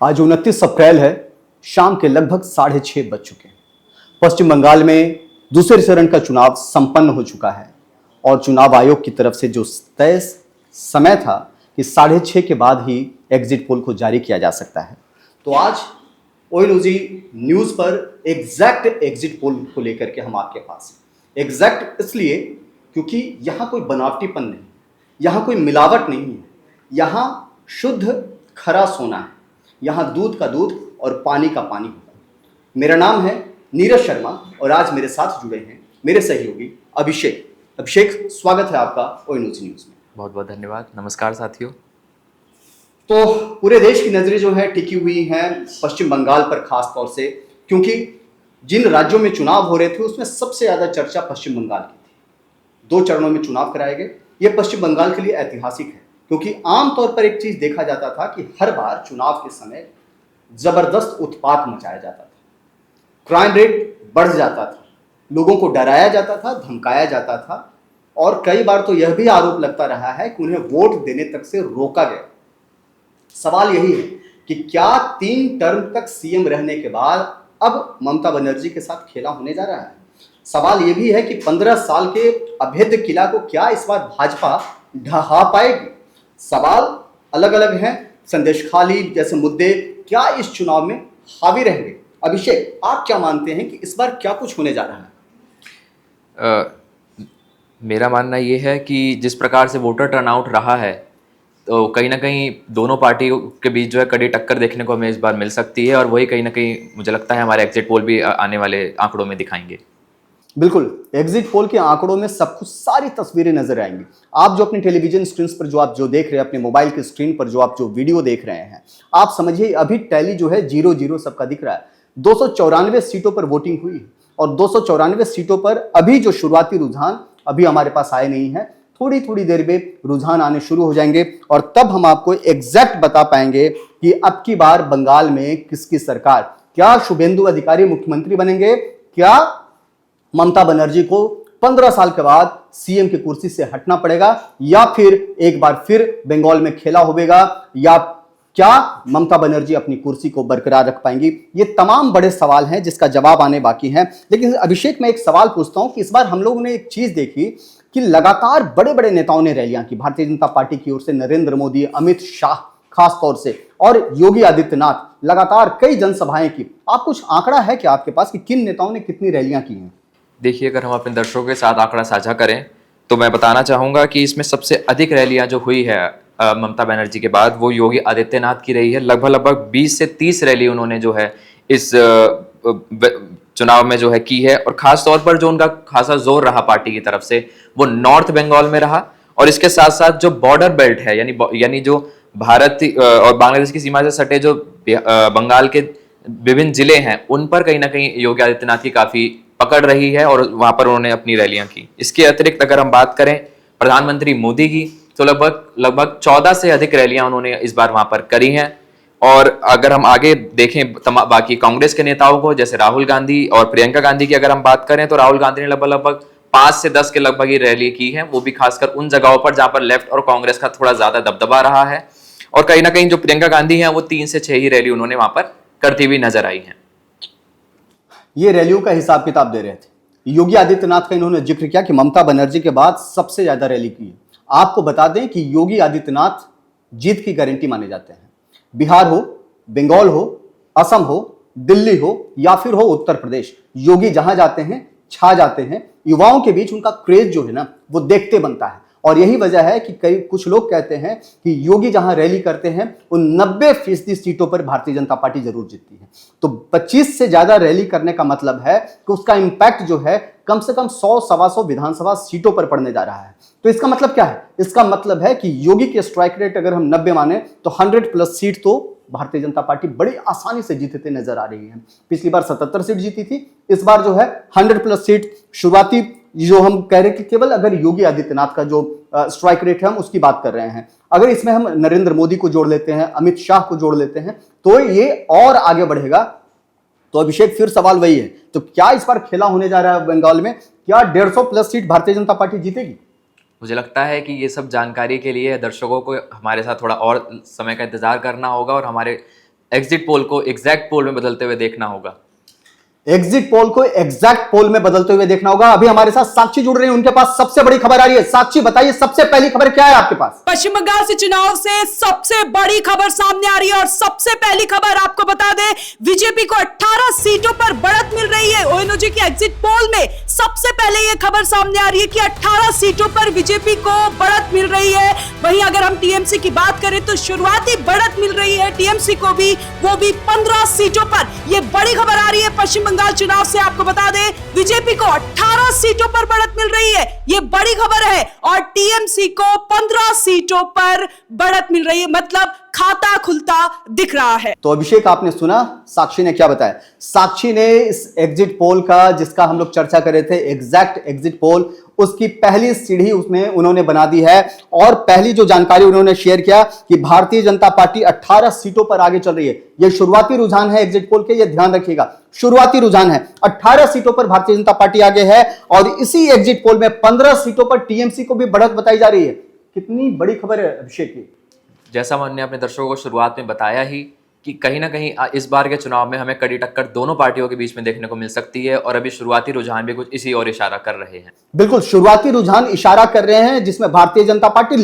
आज 29 अप्रैल है। शाम के लगभग 6:30 बज चुके हैं। पश्चिम बंगाल में दूसरे चरण का चुनाव संपन्न हो चुका है और चुनाव आयोग की तरफ से जो तय समय था कि 6:30 के बाद ही एग्जिट पोल को जारी किया जा सकता है, तो आज ओएनओजी न्यूज़ पर एग्जैक्ट एग्जिट पोल को लेकर के हम आपके पास हैं। एग्जैक्ट इसलिए क्योंकि यहाँ कोई बनावटीपन नहीं, यहाँ कोई मिलावट नहीं है, यहाँ शुद्ध खरा सोना है, यहाँ दूध का दूध और पानी का पानी होगा। मेरा नाम है नीरज शर्मा और आज मेरे साथ जुड़े हैं मेरे सहयोगी अभिषेक। अभिषेक, स्वागत है आपका ओएनओजी न्यूज़ में। बहुत बहुत धन्यवाद। नमस्कार साथियों। तो पूरे देश की नजरें जो है टिकी हुई हैं पश्चिम बंगाल पर, खास तौर से क्योंकि जिन राज्यों में चुनाव हो रहे थे उसमें सबसे ज़्यादा चर्चा पश्चिम बंगाल की थी। 2 चरणों में चुनाव कराए गए। ये पश्चिम बंगाल के लिए ऐतिहासिक है क्योंकि आमतौर पर एक चीज़ देखा जाता था कि हर बार चुनाव के समय ज़बरदस्त उत्पात मचाया जाता था, क्राइम रेट बढ़ जाता था, लोगों को डराया जाता था, धमकाया जाता था और कई बार तो यह भी आरोप लगता रहा है कि उन्हें वोट देने तक से रोका गया। सवाल यही है कि क्या 3 टर्म तक सीएम रहने के बाद अब ममता बनर्जी के साथ खेला होने जा रहा है। सवाल यह भी है कि 15 साल के अभेद्य किला को क्या इस बार भाजपा ढहा पाएगी। सवाल अलग अलग हैं। संदेशखाली जैसे मुद्दे क्या इस चुनाव में हावी रहेंगे। अभिषेक, आप क्या मानते हैं कि इस बार क्या कुछ होने जा रहा है? मेरा मानना ये है कि जिस प्रकार से वोटर टर्नआउट रहा है तो कहीं ना कहीं दोनों पार्टियों के बीच जो है कड़ी टक्कर देखने को हमें इस बार मिल सकती है और वही कहीं ना कहीं मुझे लगता है हमारे एग्जिट पोल भी आने वाले आंकड़ों में दिखाएंगे। बिल्कुल, एग्जिट पोल के आंकड़ों में सब कुछ सारी तस्वीरें नजर आएंगी। आप जो अपनी टेलीविजन स्क्रीन पर जो देख रहे हैं, अपने मोबाइल की स्क्रीन पर जो वीडियो देख रहे हैं, आप समझिए अभी टैली जो है 0-0 सबका दिख रहा है। 294 सीटों पर वोटिंग हुई है और 294 सीटों पर अभी जो शुरुआती रुझान अभी हमारे पास आए नहीं है, थोड़ी देर में रुझान आने शुरू हो जाएंगे और तब हम आपको एग्जैक्ट बता पाएंगे कि अब की बार बंगाल में किसकी सरकार, क्या शुभेंदु अधिकारी मुख्यमंत्री बनेंगे, क्या ममता बनर्जी को 15 साल के बाद सीएम की कुर्सी से हटना पड़ेगा या फिर एक बार फिर बंगाल में खेला होगा, या क्या ममता बनर्जी अपनी कुर्सी को बरकरार रख पाएंगी। ये तमाम बड़े सवाल हैं जिसका जवाब आने बाकी है। लेकिन अभिषेक, मैं एक सवाल पूछता हूं कि इस बार हम लोगों ने एक चीज देखी कि लगातार बड़े बड़े नेताओं ने रैलियां की। भारतीय जनता पार्टी की ओर से नरेंद्र मोदी, अमित शाह खास तौर से, और योगी आदित्यनाथ लगातार कई जनसभाएं की। आप कुछ आंकड़ा है क्या आपके पास कि किन नेताओं ने कितनी रैलियां की हैं? देखिए, अगर हम अपने दर्शकों के साथ आंकड़ा साझा करें तो मैं बताना चाहूँगा कि इसमें सबसे अधिक रैलियाँ जो हुई है ममता बनर्जी के बाद वो योगी आदित्यनाथ की रही है। लगभग 20 से 30 रैली उन्होंने जो है इस चुनाव में जो है की है और खास तौर पर जो उनका खासा जोर रहा पार्टी की तरफ से वो नॉर्थ बंगाल में रहा और इसके साथ साथ जो बॉर्डर बेल्ट है यानी जो भारत और बांग्लादेश की सीमा से सटे जो बंगाल के विभिन्न जिले हैं उन पर कहीं ना कहीं योगी आदित्यनाथ की काफी पकड़ रही है और वहां पर उन्होंने अपनी रैलियां की। इसके अतिरिक्त अगर हम बात करें प्रधानमंत्री मोदी की तो लगभग 14 से अधिक रैलियां उन्होंने इस बार वहां पर करी हैं। और अगर हम आगे देखें बाकी कांग्रेस के नेताओं को, जैसे राहुल गांधी और प्रियंका गांधी की अगर हम बात करें तो राहुल गांधी ने लगभग 5 से 10 के लगभग ही रैली की है, वो भी खासकर उन जगहों पर जहां पर लेफ्ट और कांग्रेस का थोड़ा ज्यादा दबदबा रहा है। और कहीं ना कहीं जो प्रियंका गांधी है वो 3 से 6 ही रैली उन्होंने वहां पर करती हुई नजर आई है। ये रैलियों का हिसाब किताब दे रहे थे। योगी आदित्यनाथ का इन्होंने जिक्र किया कि ममता बनर्जी के बाद सबसे ज्यादा रैली की है। आपको बता दें कि योगी आदित्यनाथ जीत की गारंटी माने जाते हैं। बिहार हो, बंगाल हो, असम हो, दिल्ली हो या फिर हो उत्तर प्रदेश, योगी जहां जाते हैं छा जाते हैं। युवाओं के बीच उनका क्रेज जो है ना वो देखते बनता है और यही वजह है कि कुछ लोग कहते हैं कि योगी जहां रैली करते हैं उन 90% सीटों पर भारतीय जनता पार्टी जरूर जीतती है। तो 25 से ज्यादा रैली करने का मतलब है कि उसका इंपैक्ट जो है कम से कम 100-125 विधानसभा सीटों पर पड़ने जा रहा है। तो इसका मतलब क्या है? इसका मतलब है कि योगी के स्ट्राइक रेट अगर हम 90 माने तो 100+ सीट तो भारतीय जनता पार्टी बड़ी आसानी से जीतते नजर आ रही है। पिछली बार 77 सीट जीती थी, इस बार जो है 100+ सीट। शुरुआती जो हम कह रहे हैं कि केवल अगर योगी आदित्यनाथ का जो स्ट्राइक रेट है हम उसकी बात कर रहे हैं, अगर इसमें हम नरेंद्र मोदी को जोड़ लेते हैं, अमित शाह को जोड़ लेते हैं तो ये और आगे बढ़ेगा। तो अभिषेक, फिर सवाल वही है, तो क्या इस बार खेला होने जा रहा है बंगाल में? क्या 150+ सीट भारतीय जनता पार्टी जीतेगी? मुझे लगता है कि ये सब जानकारी के लिए दर्शकों को हमारे साथ थोड़ा और समय का इंतजार करना होगा और हमारे एग्जिट पोल को एग्जैक्ट पोल में बदलते हुए देखना होगा? एग्जिट पोल को एग्जैक्ट पोल में बदलते हुए देखना होगा। अभी हमारे साथ साक्षी जुड़ रहे हैं, उनके पास सबसे बड़ी खबर आ रही है। साक्षी बताइए, सबसे पहली खबर क्या है आपके पास? पश्चिम बंगाल से चुनाव से सबसे बड़ी खबर सामने आ रही है और सबसे पहली खबर आपको बता दें, बीजेपी को 18 सीटों पर बढ़त मिल रही है। ओएनजीसी की एग्जिट पोल में सबसे पहले यह खबर सामने आ रही है कि 18 सीटों पर बीजेपी को बढ़त मिल रही है। वहीं अगर हम टीएमसी की बात करें तो शुरुआती बढ़त मिल रही है टीएमसी को भी, वो भी 15 सीटों पर। यह बड़ी खबर आ रही है पश्चिम बंगाल चुनाव से। आपको बता दें, बीजेपी को 18 सीटों पर बढ़त मिल रही है, यह बड़ी खबर है। और टीएमसी को 15 सीटों पर बढ़त मिल रही है, मतलब खाता खुलता दिख रहा है। तो अभिषेक, आपने सुना साक्षी ने क्या बताया? साक्षी ने इस एग्जिट पोल का, जिसका हम लोग चर्चा कर रहे थे, एग्जैक्ट एग्जिट पोल, उसकी पहली सीढ़ी उसमें उन्होंने बना दी है। और पहली जो जानकारी उन्होंने शेयर किया कि भारतीय जनता पार्टी 18 सीटों पर आगे चल रही है। यह शुरुआती रुझान है एग्जिट पोल के, यह ध्यान रखिएगा, शुरुआती रुझान है। 18 सीटों पर भारतीय जनता पार्टी आगे है और इसी एग्जिट पोल में 15 सीटों पर टीएमसी को भी बढ़त बताई जा रही है। कितनी बड़ी खबर है अभिषेक की। जैसा मैंने अपने दर्शकों को शुरुआत में बताया ही कि कहीं ना कहीं इस बार के चुनाव में हमें कड़ी टक्कर दोनों पार्टियों के बीच में देखने को मिल सकती है और अभी शुरुआती रुझान भी कुछ इसी ओर इशारा कर रहे हैं। बिल्कुल, शुरुआती रुझान इशारा कर रहे हैं, जिसमें Bharatiya Janata party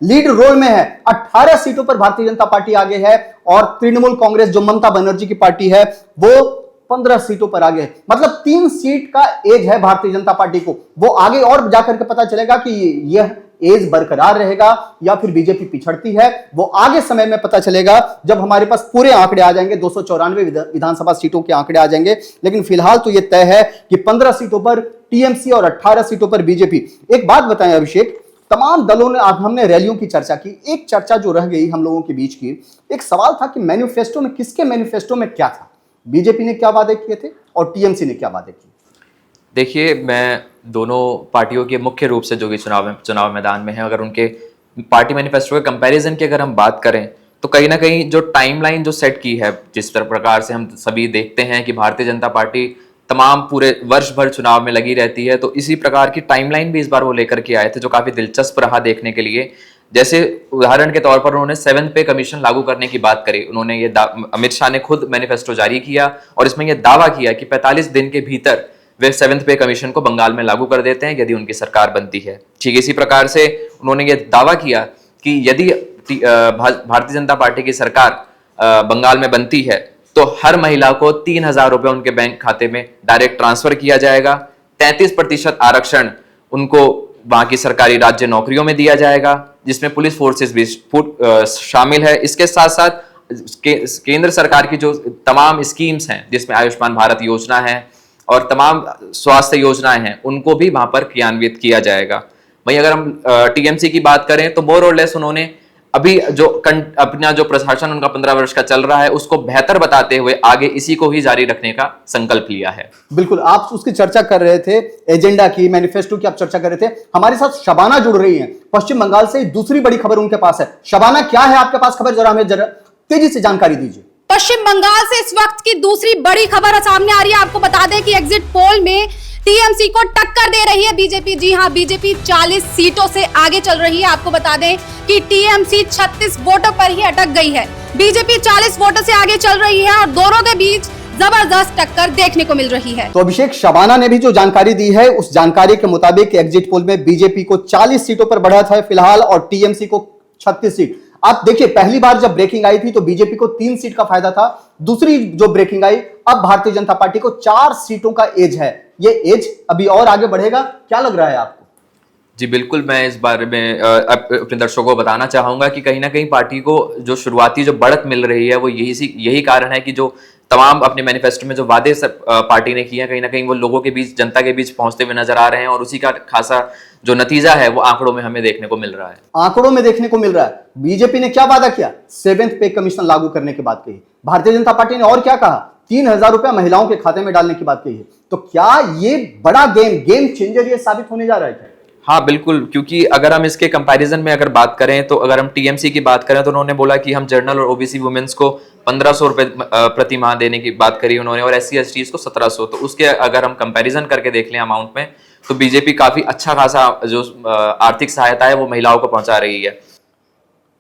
lead role में है। 18 सीटों पर भारतीय जनता पार्टी आगे है और तृणमूल कांग्रेस, जो ममता बनर्जी की पार्टी है, वो 15 सीटों पर आगे है। मतलब 3 सीट का एज है भारतीय जनता पार्टी को। वो आगे और जाकर के पता चलेगा कि यह एज बरकरार रहेगा या फिर बीजेपी पिछड़ती है। वो आगे समय में पता चलेगा, जब हमारे पास पूरे आंकड़े आ जाएंगे, 294 विधानसभा सीटों के आंकड़े आ जाएंगे। लेकिन फिलहाल तो यह तय है कि 15 सीटों पर टीएमसी और 18 सीटों पर बीजेपी। एक बात बताएं अभिषेक, तमाम दलों ने, आज हमने रैलियों की चर्चा की, एक चर्चा जो रह गई हम लोगों के बीच की, एक सवाल था कि मैनिफेस्टो में, किसके मैनिफेस्टो में क्या था? बीजेपी ने क्या वादे किए थे और टीएमसी ने क्या वादे किए? देखिए, मैं दोनों पार्टियों के मुख्य रूप से जो भी चुनाव मैदान में है, अगर उनके पार्टी मैनिफेस्टो के कंपैरिजन की अगर हम बात करें तो कहीं ना कहीं जो टाइमलाइन जो सेट की है, जिस प्रकार से हम सभी देखते हैं कि भारतीय जनता पार्टी तमाम पूरे वर्ष भर चुनाव में लगी रहती है, तो इसी प्रकार की टाइमलाइन भी इस बार वो लेकर के आए थे, जो काफी दिलचस्प रहा देखने के लिए। जैसे उदाहरण के तौर पर उन्होंने 7th पे कमीशन लागू करने की बात करी। उन्होंने ये अमित शाह ने खुद मैनिफेस्टो जारी किया और इसमें यह दावा किया कि 45 दिन के भीतर वे 7th पे कमीशन को बंगाल में लागू कर देते हैं यदि उनकी सरकार बनती है। ठीक इसी प्रकार से उन्होंने ये दावा किया कि यदि भारतीय जनता पार्टी की सरकार बंगाल में बनती है तो हर महिला को 3,000 रुपए उनके बैंक खाते में डायरेक्ट ट्रांसफर किया जाएगा। 33% आरक्षण उनको वहां की सरकारी राज्य नौकरियों में दिया जाएगा, जिसमें पुलिस फोर्सेस भी शामिल है। इसके साथ साथ केंद्र सरकार की जो तमाम स्कीम्स हैं, जिसमें आयुष्मान भारत योजना है और तमाम स्वास्थ्य योजनाएं हैं, उनको भी वहां पर क्रियान्वित किया जाएगा। वहीं अगर हम टीएमसी की बात करें तो मोर और लेस उन्होंने अभी जो अपना जो प्रशासन उनका 15 वर्ष का चल रहा है, उसको बेहतर बताते हुए आगे इसी को ही जारी रखने का संकल्प लिया है। बिल्कुल, आप उसकी चर्चा कर रहे थे, एजेंडा की, मैनिफेस्टो की आप चर्चा कर रहे थे। हमारे साथ शबाना जुड़ रही हैं पश्चिम बंगाल से। दूसरी बड़ी खबर उनके पास है। शबाना, क्या है आपके पास खबर? जरा हमें जरा तेजी से जानकारी दीजिए। पश्चिम बंगाल से इस वक्त की दूसरी बड़ी खबर सामने आ रही है। आपको बता दें कि एग्जिट पोल में टीएमसी को टक्कर दे रही है बीजेपी। जी हां, बीजेपी 40 सीटों से आगे चल रही है। आपको बता दें कि टीएमसी 36 वोटों पर ही अटक गई है। बीजेपी 40 वोटों से आगे चल रही है और दोनों के बीच जबरदस्त टक्कर देखने को मिल रही है। तो अभिषेक, शबाना ने भी जो जानकारी दी है, उस जानकारी के मुताबिक एग्जिट पोल में बीजेपी को 40 सीटों पर बढ़त है फिलहाल और टीएमसी को 36 सीट। आप देखिए, पहली बार जब ब्रेकिंग आई थी तो बीजेपी को 3 सीट का फायदा था। दूसरी जो ब्रेकिंग आई, अब भारतीय जनता पार्टी को 4 सीटों का एज है। ये एज अभी और आगे बढ़ेगा, क्या लग रहा है आपको? जी बिल्कुल, मैं इस बारे में अपने दर्शकों को बताना चाहूंगा कि कहीं ना कहीं पार्टी को जो शुरुआती जो बढ़त मिल रही है, वो यही कारण है कि जो तमाम अपने मैनिफेस्टो में जो वादे पार्टी ने किए हैं, कहीं ना कहीं वो लोगों के बीच, जनता के बीच पहुंचते हुए नजर आ रहे हैं और उसी का खासा जो नतीजा है वो आंकड़ों में हमें देखने को मिल रहा है। आंकड़ों में देखने को मिल रहा है। बीजेपी ने क्या वादा किया? 7th पे कमीशन लागू करने की बात कही। भारतीय जनता पार्टी ने और क्या कहा? 3,000 रुपया महिलाओं के खाते में डालने की बात कही है। तो क्या ये बड़ा गेम चेंजर ये साबित होने जा रहा है? हाँ बिल्कुल, क्योंकि अगर हम इसके कंपैरिजन में अगर बात करें तो अगर हम टीएमसी की बात करें तो उन्होंने बोला कि हम जनरल और ओबीसी वुमेन्स को 1,500 रुपए प्रति माह देने की बात करी उन्होंने और SC/STs को 1,700। तो उसके अगर हम कंपैरिजन करके देख लें अमाउंट में, तो बीजेपी काफी अच्छा खासा जो आर्थिक सहायता है वो महिलाओं को पहुंचा रही है।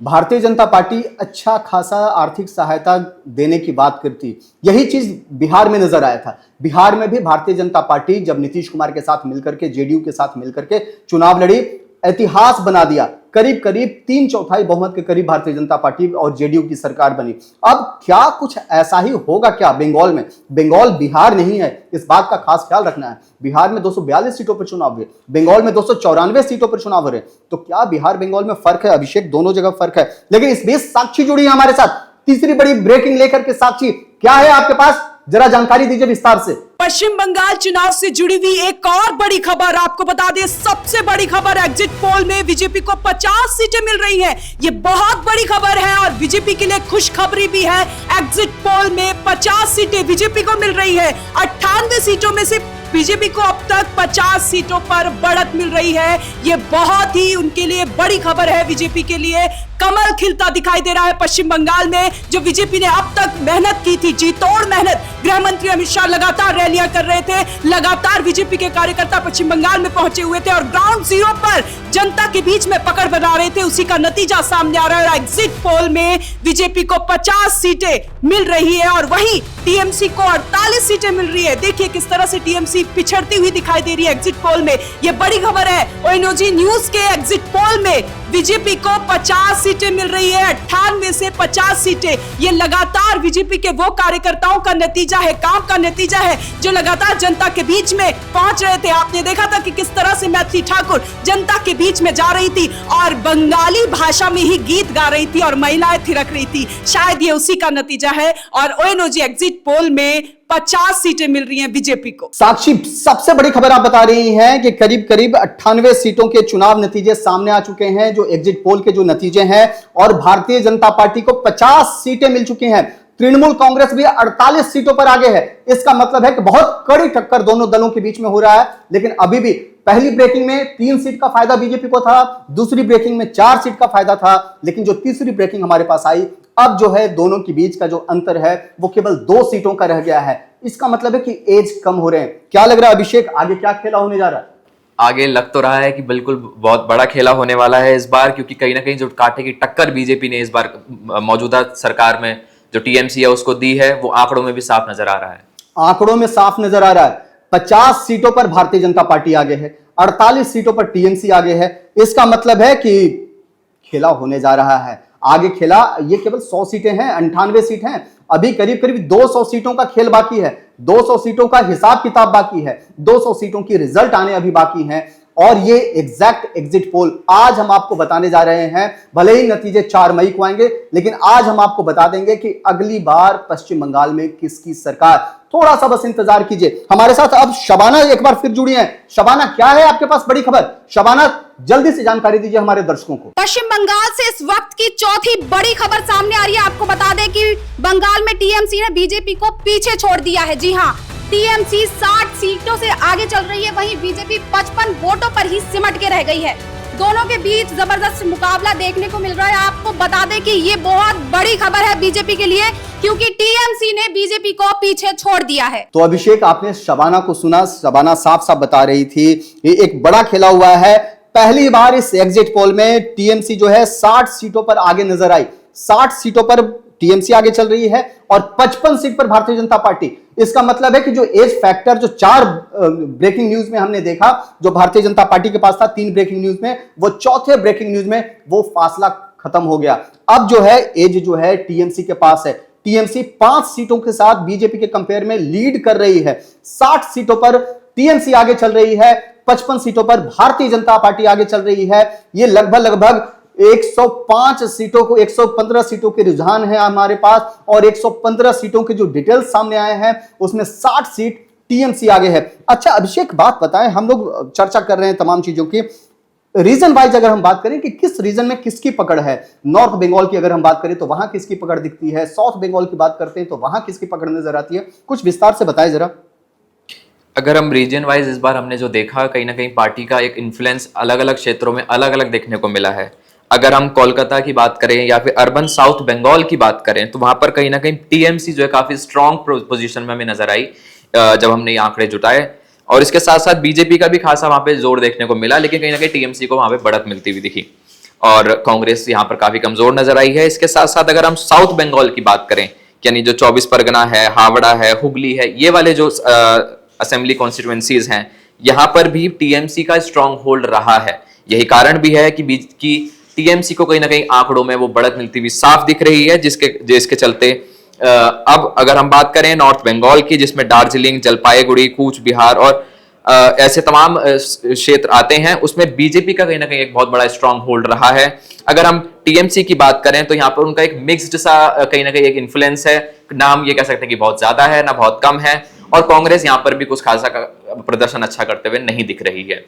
भारतीय जनता पार्टी अच्छा खासा आर्थिक सहायता देने की बात करती, यही चीज बिहार में नजर आया था। बिहार में भी भारतीय जनता पार्टी जब नीतीश कुमार के साथ मिलकर के, जेडीयू के साथ मिलकर के चुनाव लड़ी, इतिहास बना दिया। करीब करीब 3/4 बहुमत के करीब भारतीय जनता पार्टी और जेडीयू की सरकार बनी। अब क्या कुछ ऐसा ही होगा क्या बंगाल में? बंगाल बिहार नहीं है, इस बात का खास ख्याल रखना है। बिहार में 242 सीटों पर चुनाव हुए, बंगाल में 294 सीटों पर चुनाव हो रहे। तो क्या बिहार बंगाल में फर्क है? अभिषेक, दोनों जगह फर्क है। लेकिन इस बीच साक्षी जुड़ी है हमारे साथ, तीसरी बड़ी ब्रेकिंग लेकर के। साक्षी, क्या है आपके पास, जरा जानकारी दीजिए विस्तार से। पश्चिम बंगाल चुनाव से जुड़ी हुई एक और बड़ी खबर आपको बता दें। सबसे बड़ी खबर, एग्जिट पोल में बीजेपी को 50 सीटें मिल रही हैं। ये बहुत बड़ी खबर है और बीजेपी के लिए खुशखबरी भी है। एग्जिट पोल में 50 सीटें बीजेपी को मिल रही है। 98 सीटों में से बीजेपी को अब तक 50 सीटों पर बढ़त मिल रही है। ये बहुत ही उनके लिए बड़ी खबर है। बीजेपी के लिए कमल खिलता दिखाई दे रहा है पश्चिम बंगाल में। जो बीजेपी ने अब तक मेहनत की थी, जी तोड़ मेहनत, गृह मंत्री अमित शाह लगातार रैलियां कर रहे थे, लगातार बीजेपी के कार्यकर्ता पश्चिम बंगाल में पहुंचे हुए थे और ग्राउंड जीरो पर जनता के बीच में पकड़ बना रहे थे। उसी का नतीजा सामने आ रहा है। एग्जिट पोल में बीजेपी को 50 सीटें मिल रही है और वहीं टीएमसी को 48 सीटें मिल रही है। देखिए किस तरह से टीएमसी पिछड़ती हुई दिखाई दे रही है एग्जिट पोल में। यह बड़ी खबर है। ओएनओजी न्यूज के एग्जिट पोल में बीजेपी को 50 सीटें मिल रही है, 98 से 50 सीटें। ये लगातार बीजेपी के वो कार्यकर्ताओं का नतीजा है, काम का नतीजा है, जो लगातार जनता के बीच में पहुंच रहे थे। आपने देखा था कि किस तरह से मैथिली ठाकुर जनता के बीच में जा रही थी और बंगाली भाषा में ही गीत गा रही थी और महिलाएं थिरक रही थी। शायद ये उसी का नतीजा है और ओएनओजी एग्जिट पोल में 50 सीटें मिल रही हैं बीजेपी को। साक्षी, सबसे बड़ी खबर आप बता रही हैं कि करीब करीब 98 सीटों के चुनाव नतीजे सामने आ चुके हैं, जो एग्जिट पोल के जो नतीजे हैं, और भारतीय जनता पार्टी को 50 सीटें मिल चुकी हैं। तृणमूल कांग्रेस भी 48 सीटों पर आगे है। इसका मतलब है कि बहुत कड़ी टक्कर दोनों दलों के बीच में हो रहा है। लेकिन अभी भी पहली ब्रेकिंग में 3 सीट का फायदा बीजेपी को था, दूसरी ब्रेकिंग में 4 सीट का फायदा था, लेकिन जो तीसरी ब्रेकिंग हमारे पास आई, अब जो है दोनों के बीच का जो अंतर है वो केवल 2 सीटों का रह गया है। इसका मतलब है कि एज कम हो रहे हैं। क्या लग रहा है अभिषेक, आगे क्या खेला होने जा रहा है? आगे लग तो रहा है कि बिल्कुल बहुत बड़ा खेला होने वाला है इस बार, क्योंकि कहीं ना कहीं जो कांटे की टक्कर बीजेपी ने इस बार मौजूदा सरकार में जो टीएमसी है उसको दी है, वो आंकड़ों में भी साफ नजर आ रहा है। आंकड़ों में साफ नजर आ रहा है। 50 सीटों पर भारतीय जनता पार्टी आगे है, 48 सीटों पर टीएमसी आगे है। इसका मतलब है कि खेला होने जा रहा है। आगे खेला, ये केवल 100 सीटें हैं, 98 सीट हैं। अभी करीब करीब 200 सीटों का खेल बाकी है, 200 सीटों का हिसाब किताब बाकी है, 200 सीटों की रिजल्ट आने अभी बाकी हैं। और ये एग्जैक्ट एग्जिट पोल आज हम आपको बताने जा रहे हैं। भले ही नतीजे 4 मई को आएंगे, लेकिन आज हम आपको बता देंगे कि अगली बार पश्चिम बंगाल में किसकी सरकार। थोड़ा सा बस इंतजार कीजिए। हमारे साथ अब शबाना एक बार फिर जुड़ी हैं। शबाना, क्या है आपके पास बड़ी खबर? शबाना, जल्दी से जानकारी दीजिए हमारे दर्शकों को। पश्चिम बंगाल से इस वक्त की चौथी बड़ी खबर सामने आ रही है। आपको बता दें कि बंगाल में टीएमसी ने बीजेपी को पीछे छोड़ दिया है। जी हां, टीएमसी 60 सीटों से आगे चल रही है, वहीं बीजेपी 55 वोटों पर ही सिमट के रह गई है। दोनों के बीच जबरदस्त मुकाबला देखने को मिल रहा है। आपको बता दें कि ये बहुत बड़ी खबर है बीजेपी के लिए, क्योंकि टीएमसी ने बीजेपी को पीछे छोड़ दिया है। तो अभिषेक, आपने शबाना को सुना, शबाना साफ साफ बता रही थी ये एक बड़ा खेला हुआ है। पहली बार इस एग्जिट पोल में टीएमसी जो है 60 सीटों पर आगे नजर आई। 60 सीटों पर टीएमसी आगे चल रही है और 55 सीट पर भारतीय जनता पार्टी। इसका मतलब है कि जो एज फैक्टर, जो 4 ब्रेकिंग न्यूज में हमने देखा, जो भारतीय जनता पार्टी के पास था 3 ब्रेकिंग न्यूज में, वो चौथे ब्रेकिंग न्यूज में वो फासला खत्म हो गया। अब जो है एज जो है टीएमसी के पास है। टीएमसी 5 सीटों के साथ बीजेपी के कंपेयर में लीड कर रही है। 60 सीटों पर टीएमसी आगे चल रही है, 55 सीटों पर भारतीय जनता पार्टी आगे चल रही है। ये लगभग 105 सीटों को 115 सीटों के रुझान है हमारे पास, और 115 सीटों के जो डिटेल्स सामने आए हैं उसमें 60 सीट टीएमसी आगे है। अच्छा अभिषेक, बात बताएं, हम लोग चर्चा कर रहे हैं तमाम चीजों की, रीजन वाइज अगर हम बात करें कि किस रीजन में किसकी पकड़ है। नॉर्थ बंगाल की अगर हम बात करें तो वहां किसकी पकड़ दिखती है, साउथ बंगाल की बात करते हैं तो वहां किसकी पकड़ नजर आती है, कुछ विस्तार से बताएं जरा। अगर हम रीजन वाइज इस बार हमने जो देखा, कहीं ना कहीं पार्टी का एक इन्फ्लुएंस अलग अलग क्षेत्रों में अलग अलग देखने को मिला है। अगर हम कोलकाता की बात करें या फिर अर्बन साउथ बंगाल की बात करें तो वहां पर कहीं ना कहीं टीएमसी जो है काफी स्ट्रॉन्ग पोजीशन में हमें नजर आई जब हमने ये आंकड़े जुटाए, और इसके साथ साथ बीजेपी का भी खासा वहां पे जोर देखने को मिला, लेकिन कहीं ना कहीं टीएमसी को वहां पे बढ़त मिलती हुई दिखी। और कांग्रेस यहाँ पर काफी कमजोर नजर आई है। इसके साथ साथ अगर हम साउथ बंगाल की बात करें, यानी जो 24 परगना है, हावड़ा है, हुगली है, ये वाले जो असेंबली कॉन्स्टिट्यूएंसीज हैं, यहाँ पर भी टीएमसी का स्ट्रांग होल्ड रहा है। यही कारण भी है कि टीएमसी को कहीं ना कहीं आंकड़ों में वो बढ़त मिलती हुई साफ दिख रही है, जिसके चलते अब अगर हम बात करें नॉर्थ बंगाल की, जिसमें दार्जिलिंग, जलपाईगुड़ी, कूच बिहार और ऐसे तमाम क्षेत्र आते हैं, उसमें बीजेपी का कहीं ना कहीं एक बहुत बड़ा स्ट्रांग होल्ड रहा है। अगर हम टीएमसी की बात करें तो यहाँ पर उनका एक मिक्स्ड सा कहीं ना कहीं एक इन्फ्लुएंस है, ना हम ये कह सकते हैं कि बहुत ज्यादा है ना बहुत कम है, और कांग्रेस यहाँ पर भी कुछ खासा प्रदर्शन अच्छा करते हुए नहीं दिख रही है।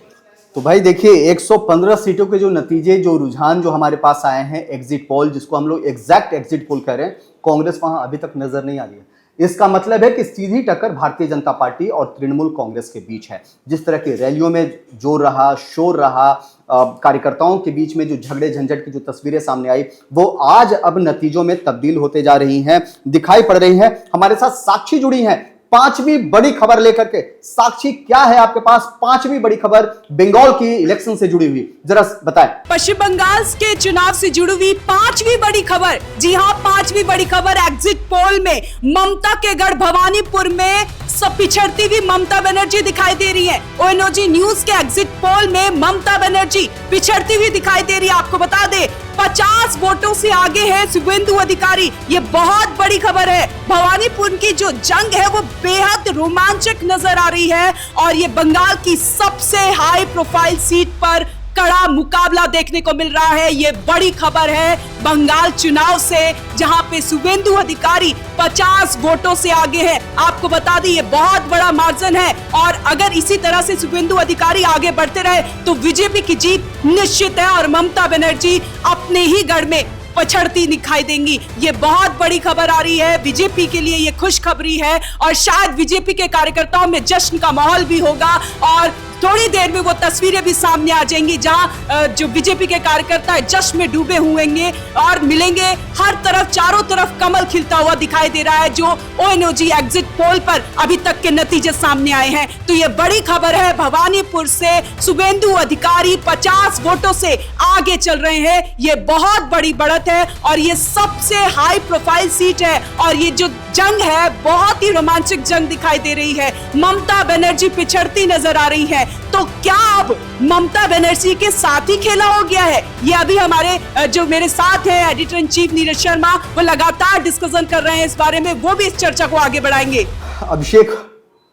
तो भाई देखिए 115 सीटों के जो नतीजे, जो रुझान जो हमारे पास आए हैं एग्जिट पोल, जिसको हम लोग एग्जैक्ट एग्जिट पोल कह रहे हैं, कांग्रेस वहां अभी तक नजर नहीं आ रही है। इसका मतलब है कि सीधी टक्कर भारतीय जनता पार्टी और तृणमूल कांग्रेस के बीच है। जिस तरह की रैलियों में जोर रहा, शोर रहा, कार्यकर्ताओं के बीच में जो झगड़े झंझट की जो तस्वीरें सामने आई, वो आज अब नतीजों में तब्दील होते जा रही हैं, दिखाई पड़ रही हैं। हमारे साथ साक्षी जुड़ी हैं पांचवी बड़ी खबर लेकर के। साक्षी, क्या है आपके पास पांचवी बड़ी खबर बंगाल की इलेक्शन से जुड़ी हुई, जरा बताएं। पश्चिम बंगाल के चुनाव से जुड़ी हुई पांचवी बड़ी खबर। जी हां, पांचवी बड़ी खबर एग्जिट पोल में ममता के गढ़ भवानीपुर में सब पिछड़ती हुई ममता बनर्जी दिखाई दे रही है। ओएनओजी न्यूज के एग्जिट पोल में ममता बनर्जी पिछड़ती हुई दिखाई दे रही है। आपको बता दे 50 वोटों से आगे है शुभेंदु अधिकारी। ये बहुत बड़ी खबर है। भवानीपुर की जो जंग है वो बेहद रोमांचक नजर आ रही है और ये बंगाल की सबसे हाई प्रोफाइल सीट पर कड़ा मुकाबला देखने को मिल रहा है। ये बड़ी खबर है बंगाल चुनाव से, जहां पे शुभेंदु अधिकारी 50 वोटों से आगे है। आपको बता दें ये बहुत बड़ा मार्जिन है और अगर इसी तरह से शुभेंदु अधिकारी आगे बढ़ते रहे तो बीजेपी की जीत निश्चित है और ममता बनर्जी अपने ही गढ़ में पछड़ती दिखाई देंगी। ये बहुत बड़ी खबर आ रही है। बीजेपी के लिए ये खुशखबरी है और शायद बीजेपी के कार्यकर्ताओं में जश्न का माहौल भी होगा और थोड़ी देर में वो तस्वीरें भी सामने आ जाएंगी जहां जो बीजेपी के कार्यकर्ता जश्न में डूबे हुएंगे और मिलेंगे। हर तरफ चारों तरफ कमल खिलता हुआ दिखाई दे रहा है जो ओएनओजी एग्जिट पोल पर अभी तक के नतीजे सामने आए हैं। तो ये बड़ी खबर है, भवानीपुर से शुभेंदु अधिकारी 50 वोटों से आगे चल रहे हैं। ये बहुत बड़ी बढ़त है और ये सबसे हाई प्रोफाइल सीट है और ये जो जंग है बहुत ही रोमांचक जंग दिखाई दे रही है। ममता बनर्जी पिछड़ती नजर आ रही है। तो क्या अब ममता बनर्जी के साथ ही खेला हो गया है? ये अभी हमारे जो मेरे साथ है editor in chief Neeraj Sharma, वो लगातार डिस्कशन कर रहे हैं इस बारे में, वो भी इस चर्चा को आगे बढ़ाएंगे। अभिषेक,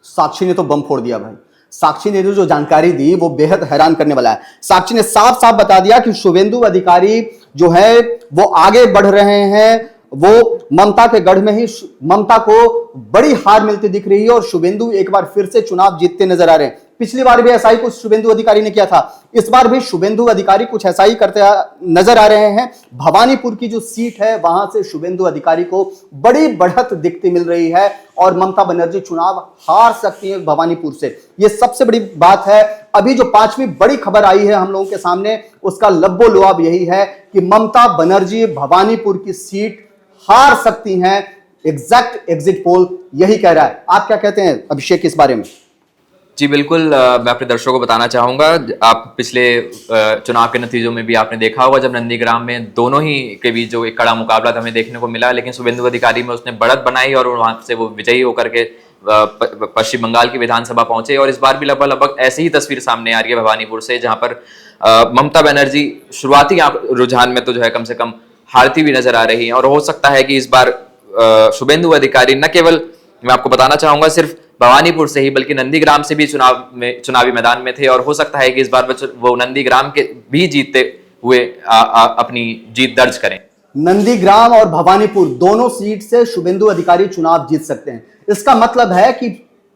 साक्षी ने तो बम फोड़ दिया भाई। साक्षी ने जो जानकारी दी वो बेहद हैरान करने वाला है। साक्षी ने साफ साफ बता दिया कि शुभेंदु अधिकारी जो है वो आगे बढ़ रहे हैं, वो ममता के गढ़ में ही ममता को बड़ी हार मिलती दिख रही है और शुभेंदु एक बार फिर से चुनाव जीतते नजर आ रहे हैं। पिछली बार भी ऐसा ही कुछ शुभेंदु अधिकारी ने किया था, इस बार भी शुभेंदु अधिकारी कुछ ऐसा ही करते नजर आ रहे हैं। भवानीपुर की जो सीट है वहां से शुभेंदु अधिकारी को बड़ी बढ़त दिखती मिल रही है और ममता बनर्जी चुनाव हार सकती है भवानीपुर से। यह सबसे बड़ी बात है। अभी जो पांचवी बड़ी खबर आई है हम लोगों के सामने, उसका लब्बो लुआब यही है कि ममता बनर्जी भवानीपुर की सीट हार सकती हैं। एग्जैक्ट एग्जिट पोल यही कह रहा है। आप क्या कहते हैं अभिषेक इस बारे में? जी बिल्कुल, मैं अपने दर्शकों को बताना चाहूँगा, आप पिछले चुनाव के नतीजों में भी आपने देखा होगा जब नंदीग्राम में दोनों ही के बीच जो एक कड़ा मुकाबला हमें देखने को मिला, लेकिन शुभेंदु अधिकारी में उसने बढ़त बनाई और वहाँ से वो विजयी होकर के पश्चिम बंगाल की विधानसभा पहुंचे। और इस बार भी लगभग ऐसी ही तस्वीर सामने आ रही है भवानीपुर से, जहाँ पर ममता बनर्जी शुरुआती रुझान में तो जो है कम से कम हारती भी नजर आ रही है और हो सकता है कि इस बार शुभेंदु अधिकारी न केवल, मैं आपको बताना चाहूंगा, सिर्फ भवानीपुर से ही बल्कि नंदीग्राम से भी चुनावी मैदान में थे और हो सकता है कि इस बार वो नंदीग्राम के भी जीतते हुए अपनी जीत दर्ज करें। नंदीग्राम और भवानीपुर दोनों सीट से शुभेंदु अधिकारी चुनाव जीत सकते हैं। इसका मतलब है कि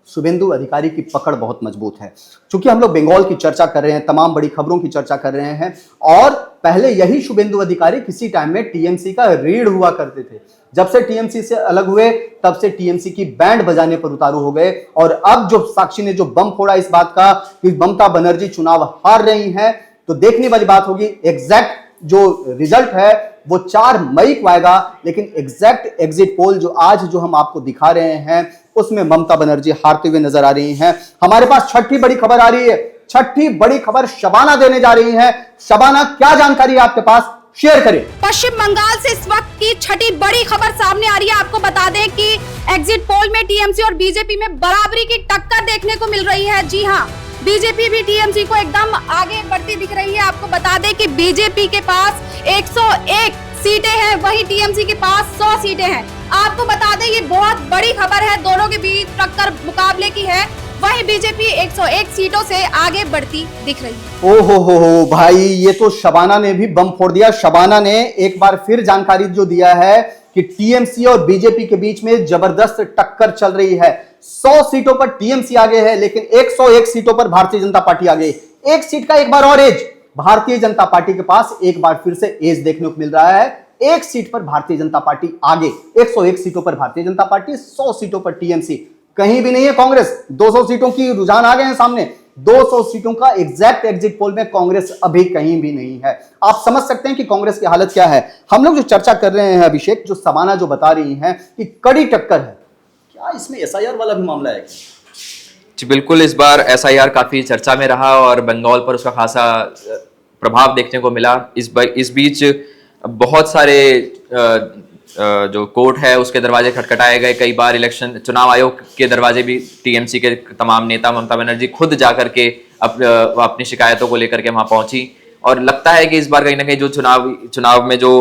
शुभेंदु अधिकारी की पकड़ बहुत मजबूत है। क्योंकि हम लोग बंगाल की चर्चा कर रहे हैं, तमाम बड़ी खबरों की चर्चा कर रहे हैं और पहले यही शुभेंदु अधिकारी किसी टाइम में टीएमसी का रीढ़ हुआ करते थे। जब से टीएमसी से अलग हुए तब से टीएमसी की बैंड बजाने पर उतारू हो गए और अब जो साक्षी ने जो बम फोड़ा इस बात का कि ममता बनर्जी चुनाव हार रही हैं, तो देखने वाली बात होगी। एग्जैक्ट जो रिजल्ट है वो 4 मई को आएगा, लेकिन एग्जैक्ट एग्जिट पोल जो आज जो हम आपको दिखा रहे हैं उसमें ममता बनर्जी हारते हुए नजर आ रही हैं। हमारे पास छठी बड़ी खबर आ रही है छठी बड़ी खबर शबाना देने जा रही हैं। शबाना, क्या जानकारी है आपके पास, शेयर करें। पश्चिम बंगाल से इस वक्त की छठी बड़ी खबर सामने आ रही है। आपको बता दें कि एग्जिट पोल में टीएमसी और बीजेपी में बराबरी की टक्कर देखने को मिल रही है। जी हां, बीजेपी भी टीएमसी को एकदम आगे बढ़ती दिख रही है। आपको बता दें कि बीजेपी के पास 101 सीटें हैं, वहीं टीएमसी के पास 100 सीटें हैं। आपको बता दें ये बहुत बड़ी खबर है, दोनों के बीच टक्कर मुकाबले की है। वहीं बीजेपी 101 सीटों से आगे बढ़ती दिख रही है। ओहो हो भाई, ये तो शबाना ने भी बम फोड़ दिया। शबाना ने एक बार फिर जानकारी जो दिया है कि टीएमसी और बीजेपी के बीच में जबरदस्त टक्कर चल रही है। 100 सीटों पर टीएमसी आगे है, लेकिन 101 सीटों पर भारतीय जनता पार्टी आगे। एक सीट का एक बार और एज भारतीय जनता पार्टी के पास एक बार फिर से एज देखने को मिल रहा है। एक सीट पर भारतीय जनता पार्टी आगे, 101 सीटों पर भारतीय जनता पार्टी, 100 सीटों पर टीएमसी। कहीं भी नहीं है कांग्रेस। 200 सीटों की रुझान आ गए हैं सामने। 200 सीटों का एग्जैक्ट एग्जिट पोल में कांग्रेस अभी कहीं भी नहीं है। आप समझ सकते हैं कि कांग्रेस की हालत क्या है। हम लोग जो चर्चा कर रहे हैं अभिषेक, जो शबाना जो बता रही हैं कि कड़ी टक्कर है, क्या इसमें एसआईआर वाला भी मामला है? जी बिल्कुल, इस बार एसआईआर काफी चर्चा में रहा और बंगाल पर उसका खासा प्रभाव देखने को मिला। इस बीच बहुत सारे जो कोर्ट है उसके दरवाजे खटखटाए गए। कई बार इलेक्शन चुनाव आयोग के दरवाजे भी टीएमसी के तमाम नेता, ममता बनर्जी खुद जाकर के अपनी शिकायतों को लेकर के वहां पहुंची। और लगता है कि इस बार कहीं ना कहीं जो चुनाव में जो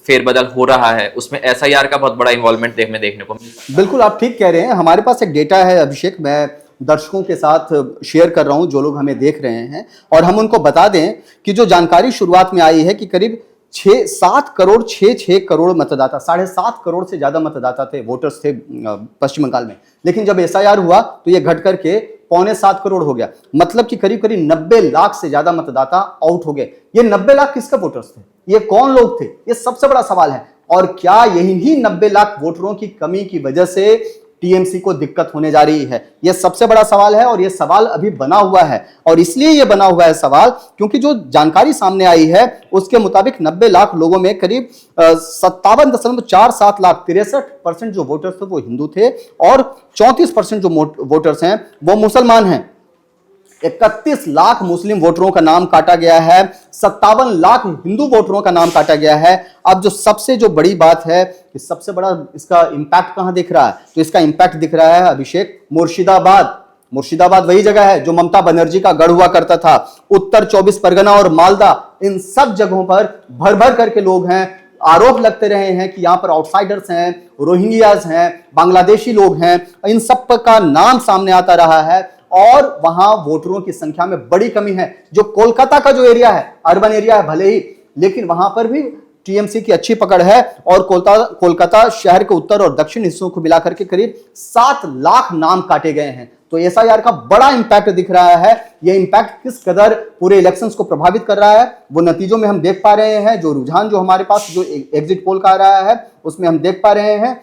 फेरबदल हो रहा है उसमें एसआईआर का बहुत बड़ा इन्वॉल्वमेंट देखने को मिला। बिल्कुल, आप ठीक कह रहे हैं। हमारे पास एक डेटा है अभिषेक, मैं दर्शकों के साथ शेयर कर रहा हूं, जो लोग हमें देख रहे हैं, और हम उनको बता दें कि जो जानकारी शुरुआत में आई है कि करीब 7 करोड़ 6 करोड़ मतदाता, 7.5 करोड़ से ज्यादा मतदाता थे, वोटर्स थे पश्चिम बंगाल में। लेकिन जब एसआईआर हुआ तो ये घट करके 6.25 करोड़ हो गया। मतलब कि करीब करीब 90 लाख से ज्यादा मतदाता आउट हो गए। ये 90 लाख किसके वोटर्स थे? ये कौन लोग थे? ये सबसे बड़ा सवाल है। और क्या यही 90 लाख वोटरों की कमी की वजह से टीएमसी को दिक्कत होने जा रही है? यह सबसे बड़ा सवाल है और यह सवाल अभी बना हुआ है। और इसलिए यह बना हुआ है सवाल क्योंकि जो जानकारी सामने आई है उसके मुताबिक 90 लाख लोगों में करीब 57.47 लाख, 63% जो वोटर्स थे वो हिंदू थे और 34% जो वोटर्स हैं वो मुसलमान हैं। 31 लाख मुस्लिम वोटरों का नाम काटा गया है, 57 लाख हिंदू वोटरों का नाम काटा गया है। अब जो सबसे जो बड़ी बात है कि सबसे बड़ा इसका इंपैक्ट कहां दिख रहा है? तो इसका इंपैक्ट दिख रहा है अभिषेक, मुर्शिदाबाद वही जगह है जो ममता बनर्जी का गढ़ हुआ करता था। उत्तर 24 परगना और मालदा, इन सब जगहों पर भर भर करके लोग हैं। आरोप लगते रहे हैं कि यहां पर आउटसाइडर्स हैं, रोहिंग्याज हैं, बांग्लादेशी लोग हैं, इन सब का नाम सामने आता रहा है। और वहां वोटरों की संख्या में बड़ी कमी है। जो कोलकाता का जो एरिया है, अर्बन एरिया है भले ही, लेकिन वहां पर भी टीएमसी की अच्छी पकड़ है। और कोलकाता शहर के उत्तर और दक्षिण हिस्सों को मिलाकर के करीब 7 लाख नाम काटे गए हैं। तो एसआईआर का बड़ा इंपैक्ट दिख रहा है। यह इंपैक्ट किस कदर पूरे इलेक्शंस को प्रभावित कर रहा है वो नतीजों में हम देख पा रहे हैं। जो रुझान जो हमारे पास जो एग्जिट पोल का आ रहा है उसमें हम देख पा रहे हैं।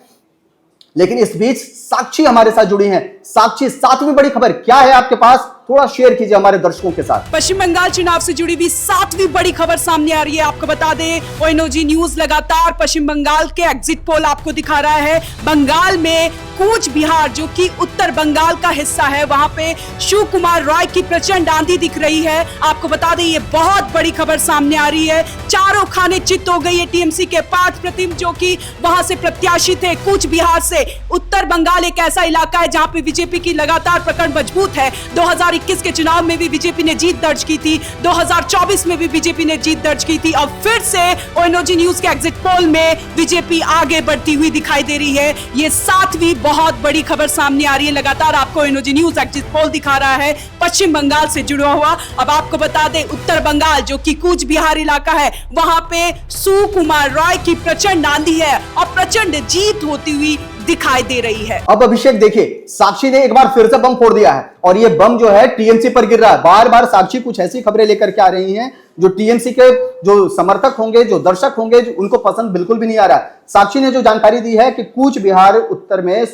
लेकिन इस बीच साक्षी हमारे साथ जुड़ी हैं। साक्षी, 7वीं बड़ी खबर क्या है आपके पास? थोड़ा शेयर कीजिए हमारे दर्शकों के साथ। पश्चिम बंगाल चुनाव से जुड़ी हुई 7वीं बड़ी खबर सामने आ रही है। आपको बता दें ओएनओजी न्यूज लगातार पश्चिम बंगाल के एग्जिट पोल आपको दिखा रहा है। बंगाल में कूच बिहार जो कि उत्तर बंगाल का हिस्सा है, वहां पे शिव कुमार रॉय की प्रचंड आंधी दिख रही है। आपको बता दें ये बहुत बड़ी खबर सामने आ रही है। चारों खाने चित हो गई है टीएमसी के पार्थ प्रतिम जो कि वहां से प्रत्याशी थे कूच बिहार से। उत्तर बंगाल एक ऐसा इलाका है जहां पे बीजेपी की लगातार पकड़ मजबूत है। 2021 के चुनाव में भी बीजेपी ने जीत दर्ज की थी, 2024 में भी बीजेपी ने जीत दर्ज की थी। अब फिर से ओएनओजी न्यूज के एग्जिट पोल में बीजेपी आगे बढ़ती हुई दिखाई दे रही है। ये 7वीं बहुत बड़ी खबर सामने आ रही है। लगातार आपको ओएनओजी न्यूज एग्जिट पोल दिखा रहा है पश्चिम बंगाल से जुड़ा हुआ। अब आपको बता दें उत्तर बंगाल जो कि कूच बिहार इलाका है, वहां पे शिव कुमार रॉय की प्रचंड आंधी है और प्रचंड जीत होती हुई दिखाई दे रही है। अब अभिषेक देखिए, साक्षी ने एक बार फिर से बम फोड़ दिया है और ये बम जो है टीएमसी पर गिर रहा है। बार बार साक्षी कुछ ऐसी खबरें लेकर के आ रही हैं जो टीएमसी के जो समर्थक होंगे, जो दर्शक होंगे, उनको पसंद बिल्कुल भी नहीं आ रहा है। साक्षी ने जो जानकारी दी है कि कूच बिहार उत्तर में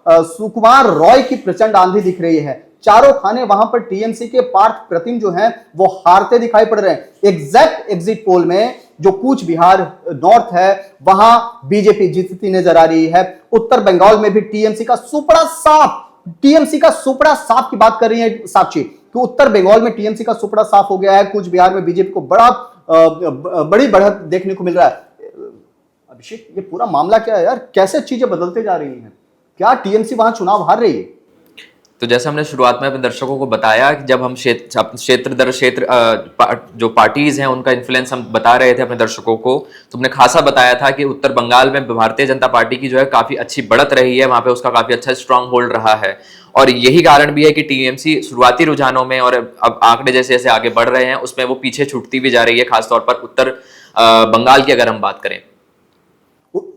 सुकुमार रॉय की प्रचंड आंधी दिख रही है। चारों खाने वहां पर टीएमसी के पार्थ प्रतिम जो हैं वो हारते दिखाई पड़ रहे हैं। एग्जैक्ट एग्जिट पोल में जो कूच बिहार नॉर्थ है वहां बीजेपी जीतती नजर आ रही है। उत्तर बंगाल में भी टीएमसी का सुपड़ा साफ की बात कर रही है साक्षी। कि उत्तर बंगाल में टीएमसी का सुपड़ा साफ हो गया है, कुछ बिहार में बीजेपी को बड़ी बढ़त देखने को मिल रहा है। अभिषेक, ये पूरा मामला क्या है यार? कैसे चीजें बदलते जा रही हैं? क्या टीएमसी वहां चुनाव हार रही है? तो जैसे हमने शुरुआत में अपने दर्शकों को बताया कि जब हम क्षेत्र दर क्षेत्र जो पार्टीज हैं उनका इन्फ्लुएंस हम बता रहे थे अपने दर्शकों को, तो हमने खासा बताया था कि उत्तर बंगाल में भारतीय जनता पार्टी की जो है काफी अच्छी बढ़त रही है, वहां पे उसका काफी अच्छा स्ट्रांग होल्ड रहा है। और यही कारण भी है कि टीएमसी शुरुआती रुझानों में और अब आंकड़े जैसे जैसे आगे बढ़ रहे हैं उसमें वो पीछे छूटती भी जा रही है, खासतौर पर उत्तर बंगाल की अगर हम बात करें।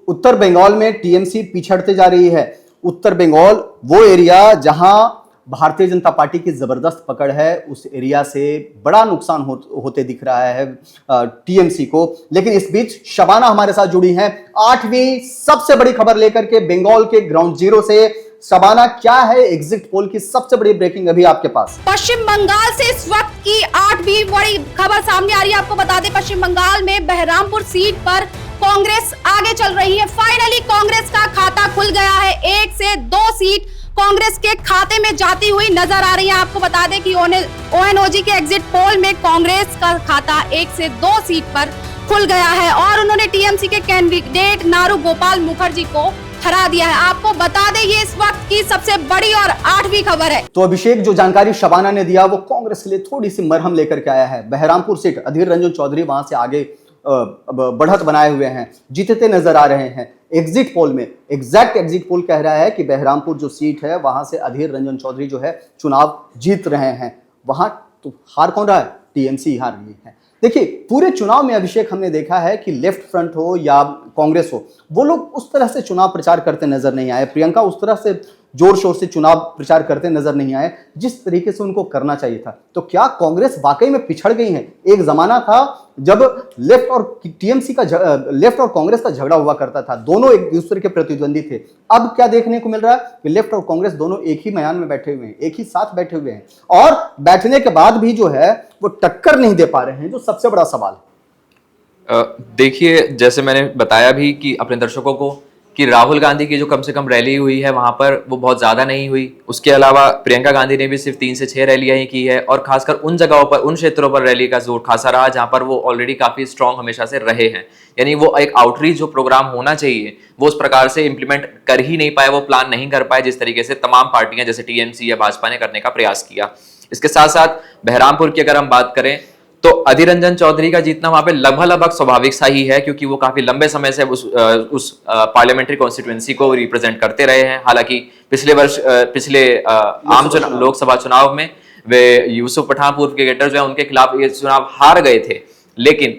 उत्तर बंगाल में टीएमसी पिछड़ते जा रही है। उत्तर बंगाल वो एरिया जहां भारतीय जनता पार्टी की जबरदस्त पकड़ है, उस एरिया से बड़ा नुकसान होते दिख रहा है टीएमसी को। लेकिन इस बीच शबाना हमारे साथ जुड़ी हैं 8वीं सबसे बड़ी खबर लेकर के बंगाल के ग्राउंड जीरो से। शबाना, क्या है एग्जिट पोल की सबसे बड़ी ब्रेकिंग अभी आपके पास? पश्चिम बंगाल से इस वक्त की 8वीं बड़ी खबर सामने आ रही है। आपको बता दें, पश्चिम बंगाल में बहरामपुर सीट पर कांग्रेस आगे चल रही है। फाइनली कांग्रेस का खाता खुल गया है। 1 से 2 सीट कांग्रेस के खाते में जाती हुई नजर आ रही है। आपको बता दें कि ओएनओजी के एग्जिट पोल में कांग्रेस का खाता 1 से 2 सीट पर खुल गया है और उन्होंने टीएमसी के कैंडिडेट नारू गोपाल मुखर्जी को हरा दिया है। आपको बता दें, ये इस वक्त की सबसे बड़ी और 8वीं खबर है। तो अभिषेक, जो जानकारी शबाना ने दिया वो कांग्रेस के लिए थोड़ी सी मरहम लेकर के आया है। बहरामपुर सीट अधीर रंजन चौधरी वहां से आगे बढ़त बनाए हुए हैं, जीतते नजर आ रहे हैं। एग्जिट पोल में एग्जैक्ट एग्जिट पोल कह रहा है कि बहरामपुर जो सीट है वहां से अधीर रंजन चौधरी जो है चुनाव जीत रहे हैं। वहां तो हार कौन रहा है? टीएमसी हार रही है। देखिए, पूरे चुनाव में अभिषेक हमने देखा है कि लेफ्ट फ्रंट हो या कांग्रेस हो, वो लोग उस तरह से चुनाव प्रचार करते नजर नहीं आए। प्रियंका उस तरह से जोर शोर से चुनाव प्रचार करते नजर नहीं आए जिस तरीके से उनको करना चाहिए था। तो क्या कांग्रेस वाकई में पिछड़ गई है? एक जमाना था जब लेफ्ट और टीएमसी का लेफ्ट और कांग्रेस का झगड़ा हुआ करता था, दोनों एक दूसरे के प्रतिद्वंदी थे। अब क्या देखने को मिल रहा है कि लेफ्ट और कांग्रेस दोनों एक ही मैदान में बैठे हुए हैं, एक ही साथ बैठे हुए हैं और बैठने के बाद भी जो है वो टक्कर नहीं दे पा रहे हैं, जो सबसे बड़ा सवाल है। देखिए, जैसे मैंने बताया भी कि अपने दर्शकों को कि राहुल गांधी की जो कम से कम रैली हुई है वहां पर वो बहुत ज्यादा नहीं हुई। उसके अलावा प्रियंका गांधी ने भी सिर्फ 3 से 6 रैलियां ही की है और खासकर उन जगहों पर, उन क्षेत्रों पर रैली का जोर खासा रहा जहां पर वो ऑलरेडी काफी स्ट्रांग हमेशा से रहे हैं। यानी वो एक आउटरीच जो प्रोग्राम होना चाहिए वो उस प्रकार से इंप्लीमेंट कर ही नहीं पाए, वो प्लान नहीं कर पाए जिस तरीके से तमाम पार्टियां जैसे टीएमसी या भाजपा ने करने का प्रयास किया। इसके साथ साथ बहरामपुर की अगर हम बात करें तो अधीर रंजन चौधरी का जीतना वहां पे लगभग स्वाभाविक सा ही है, क्योंकि वो काफी लंबे समय से उस पार्लियामेंट्री कॉन्स्टिट्यूएंसी को रिप्रेजेंट करते रहे हैं। हालांकि पिछले आम लोकसभा चुनाव में वे यूसुफ पठान पूर्व क्रिकेटर जो है उनके खिलाफ ये चुनाव हार गए थे। लेकिन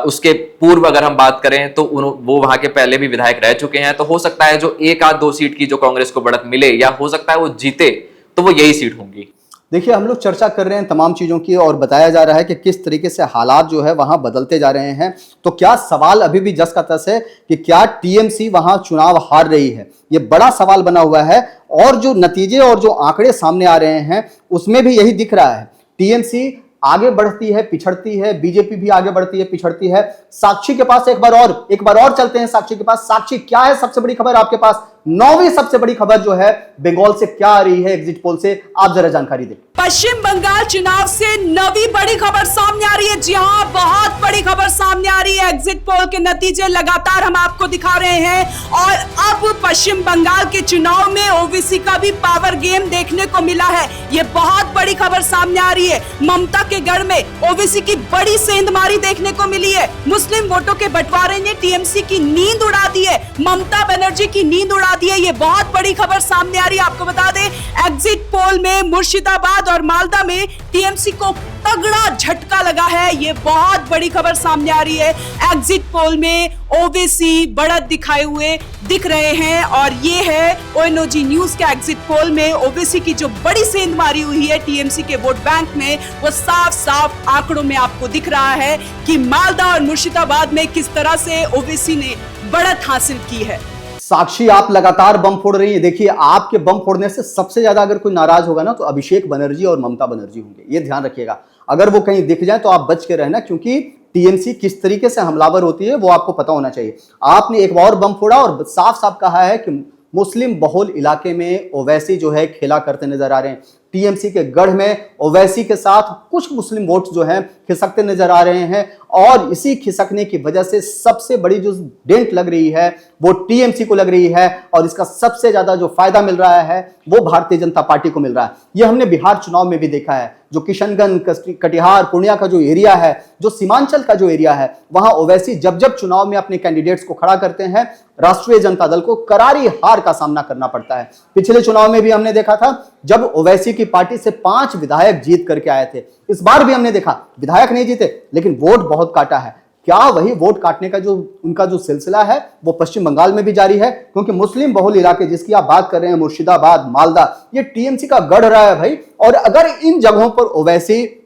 उसके पूर्व अगर हम बात करें तो वो वहां के पहले भी विधायक रह चुके हैं। तो हो सकता है जो 1-2 सीट की जो कांग्रेस को बढ़त मिले या हो सकता है वो जीते, तो वो यही सीट होंगी। देखिए, हम लोग चर्चा कर रहे हैं तमाम चीज़ों की और बताया जा रहा है कि किस तरीके से हालात जो है वहां बदलते जा रहे हैं। तो क्या सवाल अभी भी जस का तस है कि क्या टीएमसी वहां चुनाव हार रही है? ये बड़ा सवाल बना हुआ है और जो नतीजे और जो आंकड़े सामने आ रहे हैं उसमें भी यही दिख रहा है। टीएमसी आगे बढ़ती है, पिछड़ती है, बीजेपी भी आगे बढ़ती है, पिछड़ती है। साक्षी के पास एक बार और चलते हैं साक्षी के पास। साक्षी, क्या है सबसे बड़ी खबर आपके पास? 9वीं सबसे बड़ी खबर जो है बंगाल से क्या आ रही है एग्जिट पोल से, आप जरा जानकारी दें। पश्चिम बंगाल चुनाव से 9वीं बड़ी खबर सामने आ रही है। जी हां, बहुत बड़ी खबर सामने आ रही है। एग्जिट पोल के नतीजे लगातार हम आपको दिखा रहे हैं और अब पश्चिम बंगाल के चुनाव में ओबीसी का भी पावर गेम देखने को मिला है। ये बहुत बड़ी खबर सामने आ रही है। ममता के गढ़ में ओबीसी की बड़ी सेंधमारी देखने को मिली है। मुस्लिम वोटों के बंटवारे ने टीएमसी की नींद उड़ा दी है, ममता बनर्जी की नींद उड़ा दी है। ये बहुत बड़ी खबर सामने आ रही है। आपको बता दें, एग्जिट पोल में मुर्शिदाबाद और मालदा में टीएमसी को तगड़ा झटका लगा है। ये बहुत बड़ी खबर सामने आ रही है। एग्जिट पोल में ओबीसी बढ़त दिखाए हुए दिख रहे हैं और ये है ओएनओजी न्यूज के एग्जिट पोल में ओबीसी की जो बड़ी सेंध मारी हुई है टीएमसी के वोट बैंक में, वो साफ साफ आंकड़ों में आपको दिख रहा है कि मालदा और मुर्शिदाबाद में किस तरह से ओबीसी ने बढ़त हासिल की है। साक्षी, आप लगातार बम फोड़ रही है। देखिए, आपके बम फोड़ने से सबसे ज्यादा अगर कोई नाराज होगा ना तो अभिषेक बनर्जी और ममता बनर्जी होंगे, ये ध्यान रखिएगा। अगर वो कहीं दिख जाए तो आप बच के रहना, क्योंकि टीएमसी किस तरीके से हमलावर होती है वो आपको पता होना चाहिए। आपने एक और बम फोड़ा और साफ साफ कहा है कि मुस्लिम बहुल इलाके में ओवैसी जो है खेला करते नजर आ रहे हैं। टीएमसी के गढ़ में ओवैसी के साथ कुछ मुस्लिम वोट जो हैं खिसकते नजर आ रहे हैं, और इसी खिसकने की वजह से सबसे बड़ी जो डेंट लग रही है वो टीएमसी को लग रही है, और इसका सबसे ज्यादा जो फायदा मिल रहा है वो भारतीय जनता पार्टी को मिल रहा है। यह हमने बिहार चुनाव में भी देखा है, जो किशनगंज, कटिहार, पूर्णिया का जो एरिया है, जो सीमांचल का जो एरिया है, वहां ओवैसी जब जब चुनाव में अपने कैंडिडेट्स को खड़ा करते हैं, राष्ट्रीय जनता दल को करारी हार का सामना करना पड़ता है। पिछले चुनाव में भी हमने देखा था जब ओवैसी की पार्टी से 5 विधायक जीत करके आए थे। इस बार भी हमने देखा विधायक नहीं जीते लेकिन वोट बहुत काटा है। क्या वही वोट काटने का जो उनका जो सिलसिला है वो पश्चिम बंगाल में भी जारी है? क्योंकि मुस्लिम बहुल इलाके जिसकी आप बात कर रहे हैं, मुर्शिदाबाद, मालदा, ये टीएमसी का गढ़ रहा है भाई। और अगर इन जगहों पर ओवैसी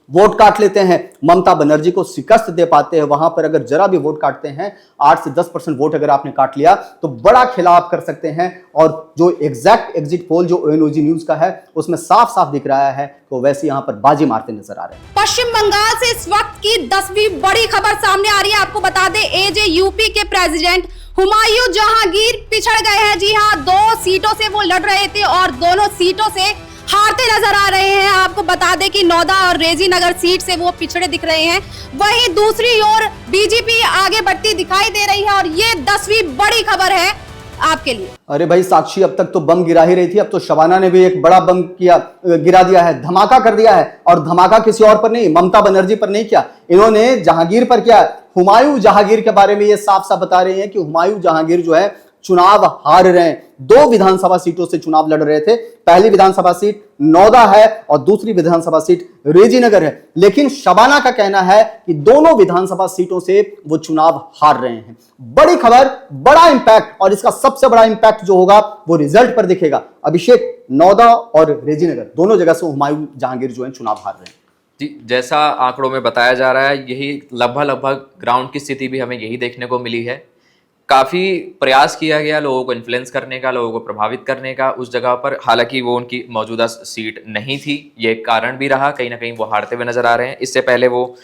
वोट काट लेते हैं, ममता बनर्जी को शिकस्त दे पाते हैं, वहां पर अगर जरा भी वोट काटते हैं, 8 से 10% वोट अगर आपने काट लिया तो बड़ा खेला आप कर सकते हैं। और जो एग्जैक्ट एग्जिट पोल जो ओएनओजी न्यूज का है उसमें साफ साफ दिख रहा है तो वैसे यहां पर बाजी मारते नजर आ रहे हैं। पश्चिम बंगाल से इस वक्त की 10वीं बड़ी खबर सामने आ रही है। आपको बता दें एजेयूपी के प्रेसिडेंट हुमायूं जहांगीर पिछड़ गए हैं। जी हां, 2 सीटों से वो लड़ रहे थे और दोनों सीटों से हारते नजर आ रहे हैं। आपको बता दें कि नौदा और रेजी नगर सीट से वो पिछड़े दिख रहे हैं। वहीं दूसरी ओर बीजेपी आगे बढ़ती दिखाई दे रही है और ये 10वीं बड़ी खबर है आपके लिए। अरे भाई साक्षी, अब तक तो बम गिरा ही रही थी, अब तो शबाना ने भी एक बड़ा बम गिरा दिया है, धमाका कर दिया है। और धमाका किसी और पर नहीं, ममता बनर्जी पर नहीं किया, इन्होंने जहांगीर पर किया। हुमायूं जहांगीर के बारे में ये साफ साफ बता रहे हैं कि हुमायूं जहांगीर जो है चुनाव हार रहे हैं। 2 विधानसभा सीटों से चुनाव लड़ रहे थे। पहली विधानसभा सीट नौदा है और दूसरी विधानसभा सीट रेजीनगर है। लेकिन शबाना का कहना है कि दोनों विधानसभा सीटों से वो चुनाव हार रहे हैं। बड़ी खबर, बड़ा इंपैक्ट, और इसका सबसे बड़ा इंपैक्ट जो होगा वो रिजल्ट पर दिखेगा। अभिषेक, नौदा और रेजीनगर दोनों जगह से हुमायूं जहांगीर जो है चुनाव हार रहे हैं। जी, जैसा आंकड़ों में बताया जा रहा है यही लगभग ग्राउंड की स्थिति भी हमें यही देखने को मिली है। काफ़ी प्रयास किया गया लोगों को इन्फ्लुएंस करने का, लोगों को प्रभावित करने का उस जगह पर, हालांकि वो उनकी मौजूदा सीट नहीं थी। ये एक कारण भी रहा, कहीं ना कहीं वो हारते हुए नजर आ रहे हैं। इससे पहले वो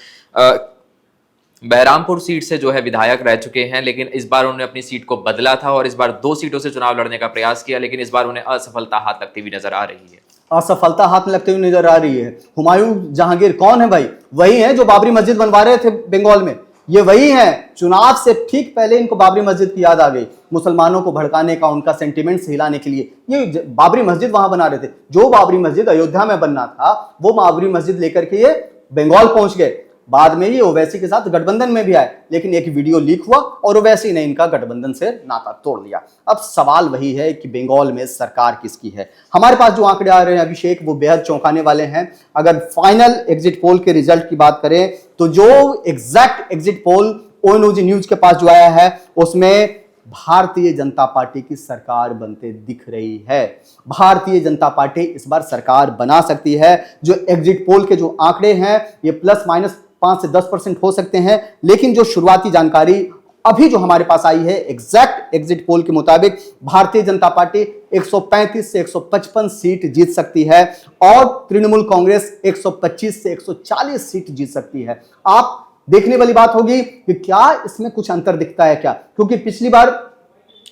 बहरामपुर सीट से जो है विधायक रह चुके हैं, लेकिन इस बार उन्होंने अपनी सीट को बदला था और इस बार 2 सीटों से चुनाव लड़ने का प्रयास किया, लेकिन इस बार उन्हें असफलता हाथ लगती हुई नजर आ रही है। असफलता हाथ में लगते हुए नजर आ रही है। हुमायूं जहांगीर कौन है भाई? वही है जो बाबरी मस्जिद बनवा रहे थे बंगाल में। ये वही है, चुनाव से ठीक पहले इनको बाबरी मस्जिद की याद आ गई, मुसलमानों को भड़काने का, उनका सेंटिमेंट्स हिलाने के लिए ये बाबरी मस्जिद वहां बना रहे थे। जो बाबरी मस्जिद अयोध्या में बनना था वो बाबरी मस्जिद लेकर के ये बंगाल पहुंच गए। बाद में ये ओवैसी के साथ गठबंधन में भी आए, लेकिन एक वीडियो लीक हुआ और ओवैसी ने इनका गठबंधन से नाता तोड़ लिया। अब सवाल वही है कि बंगाल में सरकार किसकी है। हमारे पास जो आंकड़े आ रहे हैं अभिषेक वो बेहद चौंकाने वाले हैं। अगर फाइनल एग्जिट पोल के रिजल्ट की बात करें तो जो एग्जैक्ट एग्जिट पोल ओएनओजी न्यूज के पास जो आया है उसमें भारतीय जनता पार्टी की सरकार बनते दिख रही है। भारतीय जनता पार्टी इस बार सरकार बना सकती है। जो एग्जिट पोल के जो आंकड़े हैं ये प्लस माइनस 5 से 10% हो सकते हैं, लेकिन जो शुरुआती जानकारी अभी जो हमारे पास आई है एग्जैक्ट एग्जिट पोल के मुताबिक भारतीय जनता पार्टी 135 से 155 सीट जीत सकती है और तृणमूल कांग्रेस 125 से 140 सीट जीत सकती है। आप देखने वाली बात होगी कि क्या इसमें कुछ अंतर दिखता है क्या, क्योंकि पिछली बार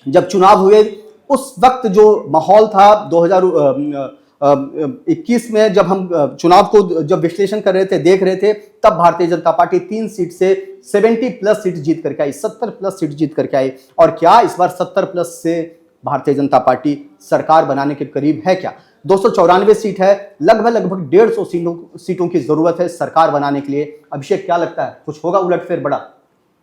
जब चुनाव हुए उस वक्त जो माहौल था 2021 में जब हम चुनाव को जब विश्लेषण कर रहे थे, देख रहे थे, तब भारतीय जनता पार्टी 3 सीट से 70 प्लस सीट जीत करके आई, 70 प्लस सीट जीत करके आई। और क्या इस बार 70 प्लस से भारतीय जनता पार्टी सरकार बनाने के करीब है क्या? 294 सीट है, लगभग 150 सीटों की जरूरत है सरकार बनाने के लिए। अभिषेक, क्या लगता है कुछ होगा उलटफेर बड़ा?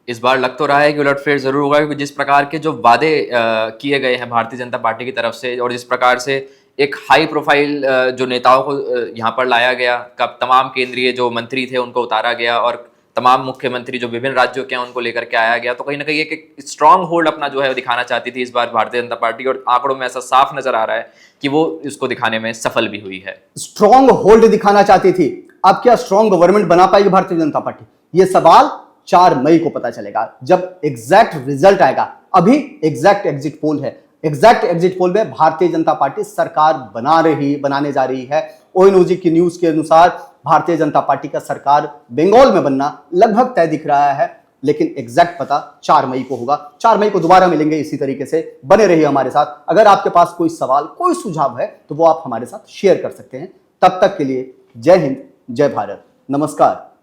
इस बार लग तो रहा है कि उलटफेर जरूर होगा, क्योंकि जिस प्रकार के जो वादे किए गए हैं भारतीय जनता पार्टी की तरफ से और जिस प्रकार से एक हाई प्रोफाइल जो नेताओं को यहाँ पर लाया गया, कब तमाम केंद्रीय जो मंत्री थे उनको उतारा गया और तमाम मुख्यमंत्री जो विभिन्न राज्यों के हैं उनको लेकर के आया गया, तो कहीं ना कहीं एक स्ट्रांग होल्ड अपना जो है दिखाना चाहती थी इस बार भारतीय जनता पार्टी, और आंकड़ों में ऐसा साफ नजर आ रहा है कि वो इसको दिखाने में सफल भी हुई है। स्ट्रांग होल्ड दिखाना चाहती थी। अब क्या स्ट्रांग गवर्नमेंट बना पाएगी भारतीय जनता पार्टी? ये सवाल 4 मई को पता चलेगा जब एग्जैक्ट रिजल्ट आएगा। अभी एग्जैक्ट एग्जिट पोल है, एग्जैक्ट एग्जिट पोल में भारतीय जनता पार्टी सरकार बनाने जा रही है। ओएनओजी की न्यूज के अनुसार भारतीय जनता पार्टी का सरकार बंगाल में बनना लगभग तय दिख रहा है, लेकिन एग्जैक्ट पता 4 मई को होगा। 4 मई को दोबारा मिलेंगे इसी तरीके से, बने रहिए हमारे साथ। अगर आपके पास कोई सवाल, कोई सुझाव है तो वो आप हमारे साथ शेयर कर सकते हैं। तब तक के लिए जय हिंद, जय भारत, नमस्कार।